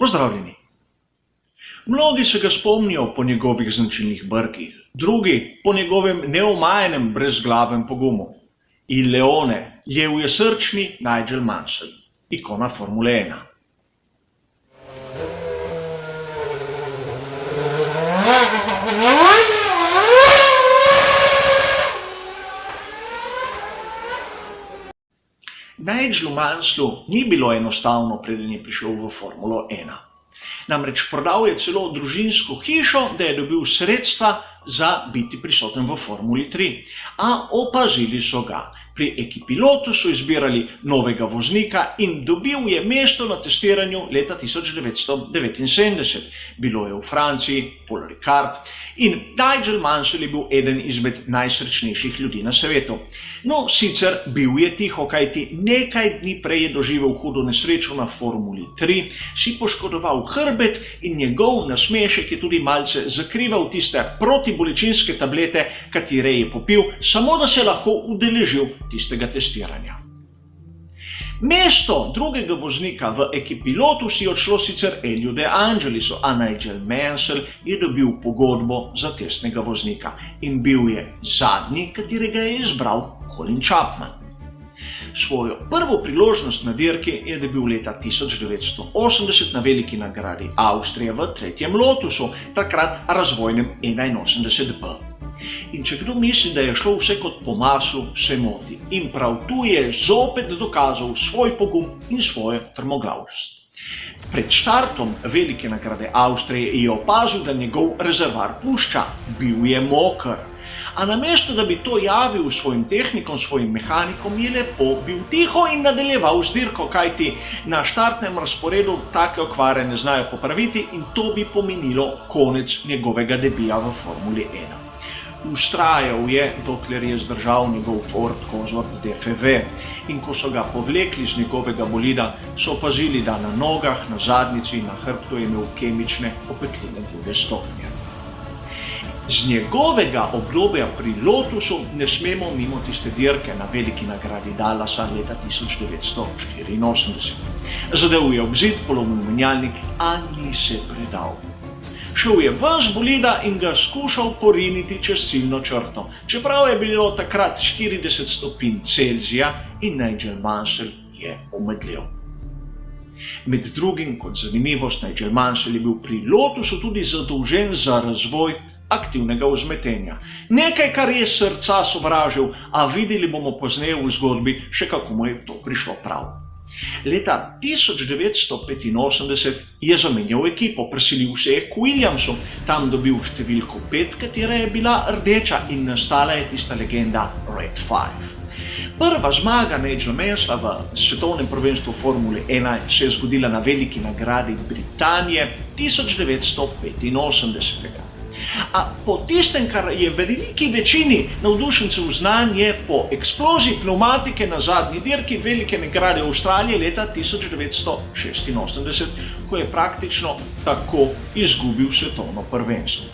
Pozdravljeni! Mnogi se ga spomnijo po njegovih značilnih brkih, drugi po njegovem neomajenem brezglavem pogumu. Il Leone je ujasrčni Nigel Mansell, ikona Formule 1. Nigelu Mansellu ni bilo enostavno, preden je prišel v Formulo 1. Namreč prodal je celo družinsko hišo, da je dobil sredstva za biti prisoten v Formuli 3. A opazili so ga. Pri ekipi Lotus so izbirali novega voznika in dobil je mesto na testiranju leta 1979. Bilo je v Franciji, Paul Ricard, in Nigel Mansell je bil eden izmed najsrečnejših ljudi na svetu. No, sicer bil je tiho, kajti nekaj dni prej je doživel hudo nesrečo na Formuli 3, si poškodoval hrbet in njegov nasmešek je tudi malce zakrival tiste protibolečinske tablete, katere je popil, samo da se lahko udeležil tistega testiranja. Mesto drugega voznika v ekipi Lotus je odšlo sicer Eliju De Angelisu, a Nigel Mansell je dobil pogodbo za testnega voznika in bil je zadnji, katerega je izbral Colin Chapman. Svojo prvo priložnost na dirki je dobil leta 1980 na veliki nagradi Avstrije v tretjem Lotusu, takrat razvojnem 81B. In če kdo misli, da je šlo vse kot po maslu, se moti. In prav tu je zopet dokazal svoj pogum in svojo trmoglavost. Pred štartom velike nagrade Avstrije je opazil, da njegov rezervoar pušča. Bil je moker. A namesto, da bi to javil svojim tehnikom, svojim mehanikom, je lepo bil tiho in nadaljeval z dirko, kajti na štartnem razporedu take okvare ne znajo popraviti in to bi pomenilo konec njegovega debija v Formuli 1. Vztrajal je, dokler je zdržal njegov Ford Cosworth DFV, in ko so ga povlekli z njegovega bolida, so opazili, da na nogah, na zadnjici in na hrbtu je imel kemične opekline druge stopnje. Z njegovega obdobja pri Lotusu ne smemo mimo tiste dirke na veliki nagradi Dallasa leta 1984. Zadev je ob zid, polomil menjalnik, a ni se predal. Šel je ven z bolida in ga skušal poriniti čez ciljno črto, čeprav je bilo takrat 40 stopinj Celzija in Nigel Mansell je omedlel. Med drugim, kot zanimivost, Nigel Mansell je bil pri Lotusu tudi zadolžen za razvoj aktivnega vzmetenja. Nekaj, kar je srca sovražil, a videli bomo pozneje v zgodbi še kako mu je to prišlo prav. Leta 1985 je zamenjal ekipo, preselil se je k Williamsu, tam dobil številko 5, katera je bila rdeča in nastala je tista legenda Red 5. Prva zmaga Nigela Mansella v svetovnem prvenstvu Formule 1 se je zgodila na veliki nagradi Britanije 1985. A po tistem, kar je veliki večini navdušencev znan, je po eksploziji pneumatike na zadnji dirki velike nagrade Avstralije leta 1986, ko je praktično tako izgubil svetovno prvenstvo.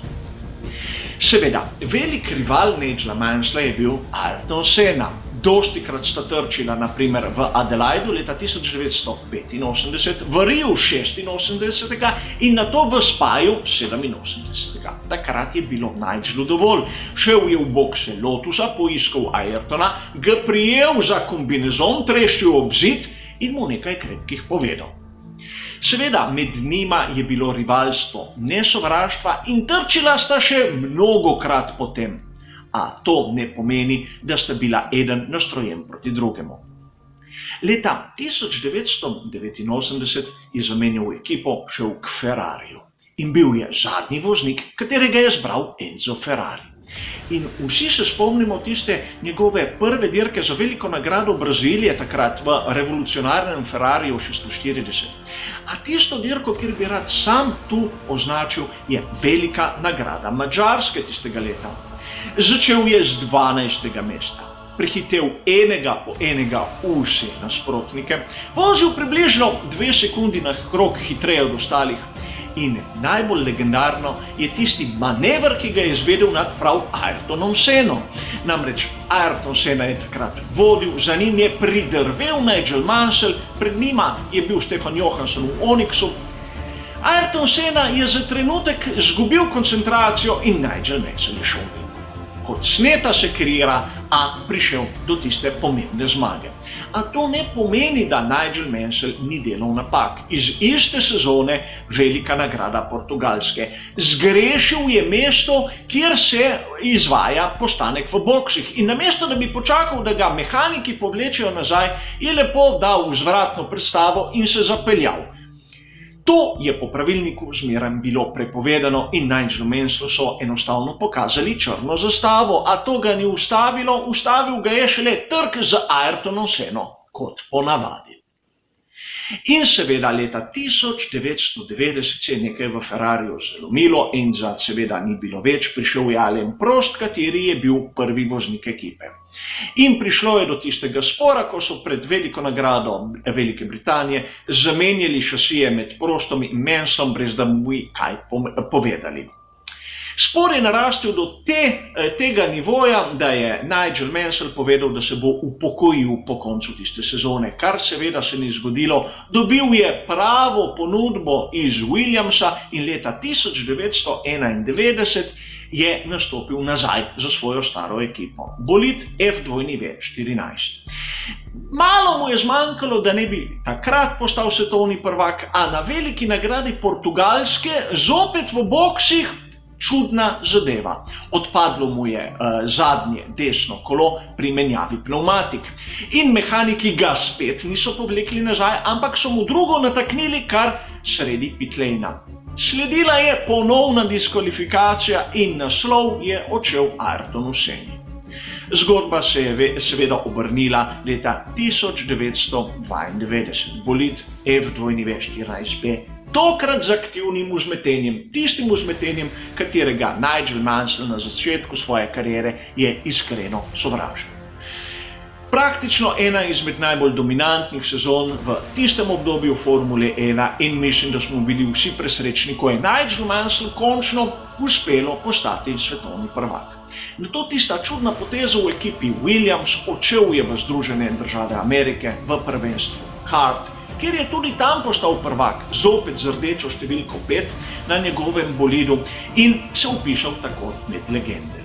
Seveda, velik rival Nigela Mansella je bil Ayrton Senna. Dostikrat sta trčila, naprimer v Adelaidu leta 1985, v Riu 86. in nato v Spaju 87. Takrat je bilo Nigelu dovolj. Šel je v bokse Lotusa, poiskal Ayrtona, ga prijel za kombinezon, treščil ob zid in mu nekaj krepkih povedal. Seveda, med njima je bilo rivalstvo, ne sovraštva in trčila sta še mnogokrat potem. A to ne pomeni, da sta bila eden nastrojen proti drugemu. Leta 1989 je zamenjal ekipo, šel k Ferrariju in bil je zadnji voznik, katerega je zbral Enzo Ferrari. In vsi se spomnimo tiste njegove prve dirke za veliko nagrado Brazilije, takrat v revolucionarnem Ferrariju 640. A tisto dirko, kjer bi rad sam tu označil, je velika nagrada Madžarske tistega leta. Začel je z 12. mesta, prehitev enega po enega vse nasprotnike, vozil približno 2 sekundi na krog hitreje od ostalih in najbolj legendarno je tisti manever, ki ga je izvedel nad prav Ayrtonom Sennom. Namreč Ayrton Senna je takrat vodil, za njim je pridrvel Nigel Mansell, pred njima je bil Stefan Johansson v Onyxu, Ayrton Senna je za trenutek izgubil koncentracijo in Nigel Mansell je šel mimo. Kot sneta se kariera, a prišel do tiste pomembne zmage. A to ne pomeni, da Nigel Mansell ni delal napak. Iz iste sezone velika nagrada Portugalske. Zgrešil je mesto, kjer se izvaja postanek v boksih. In namesto, da bi počakal, da ga mehaniki povlečejo nazaj, je lepo dal vzvratno predstavo in se zapeljal. To je po pravilniku zmeraj bilo prepovedano in Nigelu Mansellu so enostavno pokazali črno zastavo, a to ga ni ustavilo, ustavil ga je šele trk z Ayrtonom Senno, kot ponavadi. In seveda leta 1990 se je nekaj v Ferrariju zlomilo in seveda ni bilo več, prišel je Alain Prost, kateri je bil prvi voznik ekipe. In prišlo je do tistega spora, ko so pred veliko nagrado Velike Britanije zamenjali šasije med Prostom in Mansellom, brez da mu bi kaj povedali. Spor je narastel do tega nivoja, da je Nigel Mansell povedal, da se bo upokojil po koncu tiste sezone, kar seveda se ni zgodilo. Dobil je pravo ponudbo iz Williamsa in leta 1991 je nastopil nazaj za svojo staro ekipo. Bolid F2W14. Malo mu je zmanjkalo, da ne bi takrat postal svetovni prvak, a na veliki nagradi Portugalske zopet v boksih čudna zadeva. Odpadlo mu je zadnje desno kolo pri menjavi pnevmatik. In mehaniki ga spet niso povlekli nazaj, ampak so mu drugo nataknili kar sredi pitlejna. Sledila je ponovna diskvalifikacija in naslov je odšel Ayrtonu Senni. Zgodba se je seveda obrnila leta 1992. Bolid F2W14B. Tokrat z aktivnim vzmetenjem, tistim vzmetenjem, katerega Nigel Mansell na začetku svoje kariere je iskreno sovražil. Praktično ena izmed najbolj dominantnih sezon v tistem obdobju Formule 1 in mislim, da smo bili vsi presrečni, ko je Nigel Mansell končno uspelo postati svetovni prvak. Nato tista čudna poteza v ekipi Williams, odšel je v Združene države Amerike v prvenstvu kart, kjer je tudi tam postal prvak, zopet z rdečo številko 5 na njegovem bolidu in se vpisal tako med legende.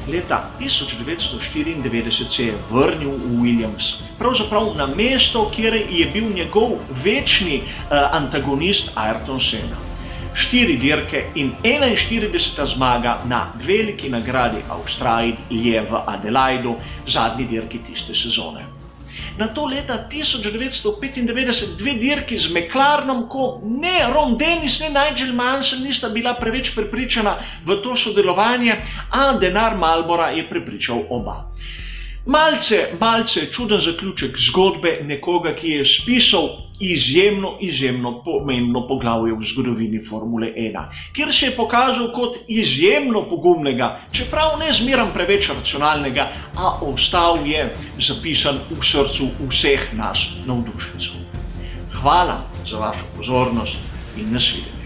Leta 1994 se je vrnil v Williams, pravzaprav na mesto, kjer je bil njegov večni antagonist Ayrton Senna. 4 dirke in 41. zmaga na veliki nagradi Avstralije v Adelaidu, zadnji dirki tiste sezone. Nato leta 1995 2 dirki z McLarenom, ko ne Ron Dennis, ne Nigel Mansell nista bila preveč prepričana v to sodelovanje, a denar Marlbora je prepričal oba. Malce čuden zaključek zgodbe nekoga, ki je spisal izjemno pomembno poglavje v zgodovini Formule 1, kjer se je pokazal kot izjemno pogumnega, čeprav ne zmeram preveč racionalnega, a ostal je zapisan v srcu vseh nas navdušencev. Hvala za vašo pozornost in nasvidenje.